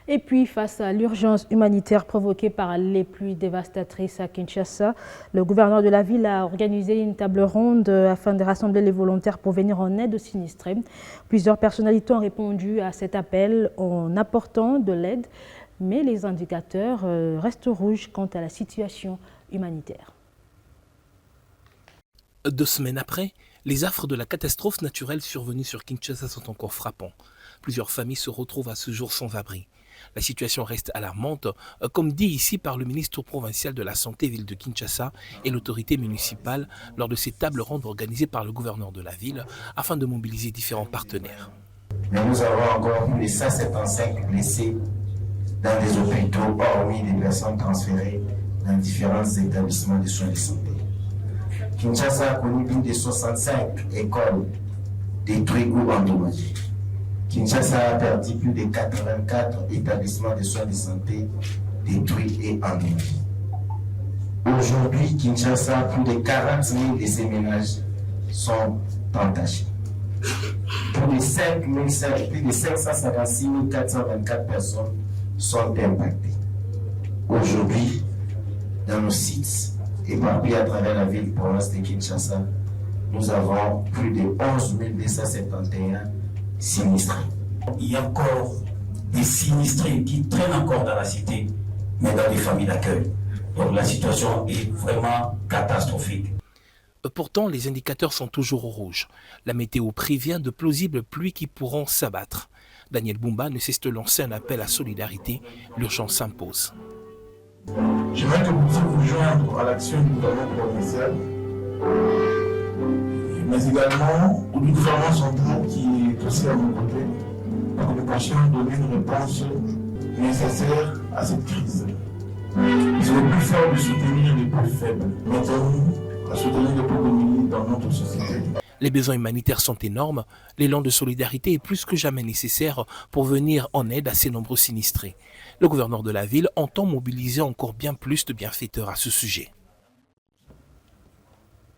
Et puis, face à l'urgence humanitaire provoquée par les pluies dévastatrices à Kinshasa, le gouverneur de la ville a organisé une table ronde afin de rassembler les volontaires pour venir en aide aux sinistrés. Plusieurs personnalités ont répondu à cet appel en apportant de l'aide, mais les indicateurs restent rouges quant à la situation humanitaire. 2 semaines après, les affres de la catastrophe naturelle survenue sur Kinshasa sont encore frappants. Plusieurs familles se retrouvent à ce jour sans abri. La situation reste alarmante, comme dit ici par le ministre provincial de la Santé ville de Kinshasa et l'autorité municipale lors de ces tables rondes organisées par le gouverneur de la ville afin de mobiliser différents partenaires. Mais nous avons encore plus de 175 blessés dans des hôpitaux, hormis des personnes transférées dans différents établissements de soins de santé. Kinshasa a connu plus de 65 écoles détruites ou endommagées. Kinshasa a perdu plus de 84 établissements de soins de santé détruits et endommagés. Aujourd'hui, Kinshasa, plus de 40 000 de ces ménages sont entachés. Plus de 556 424 personnes sont impactées. Aujourd'hui, dans nos sites éparpillés à travers la ville province de Kinshasa, nous avons plus de 11 271 sinistrés. Il y a encore des sinistrés qui traînent encore dans la cité, mais dans les familles d'accueil. Donc la situation est vraiment catastrophique. Pourtant, les indicateurs sont toujours au rouge. La météo prévient de plausibles pluies qui pourront s'abattre. Daniel Bumba ne cesse de lancer un appel à solidarité. L'urgence s'impose. J'aimerais que vous puissiez vous joindre à l'action du gouvernement provincial, mais également du gouvernement central qui est aussi à mon côté, pour que nous puissions donner une réponse nécessaire à cette crise. C'est le plus fort de soutenir les plus faibles. Mettons-nous à soutenir les plus démunis dans notre société. Les besoins humanitaires sont énormes. L'élan de solidarité est plus que jamais nécessaire pour venir en aide à ces nombreux sinistrés. Le gouverneur de la ville entend mobiliser encore bien plus de bienfaiteurs à ce sujet.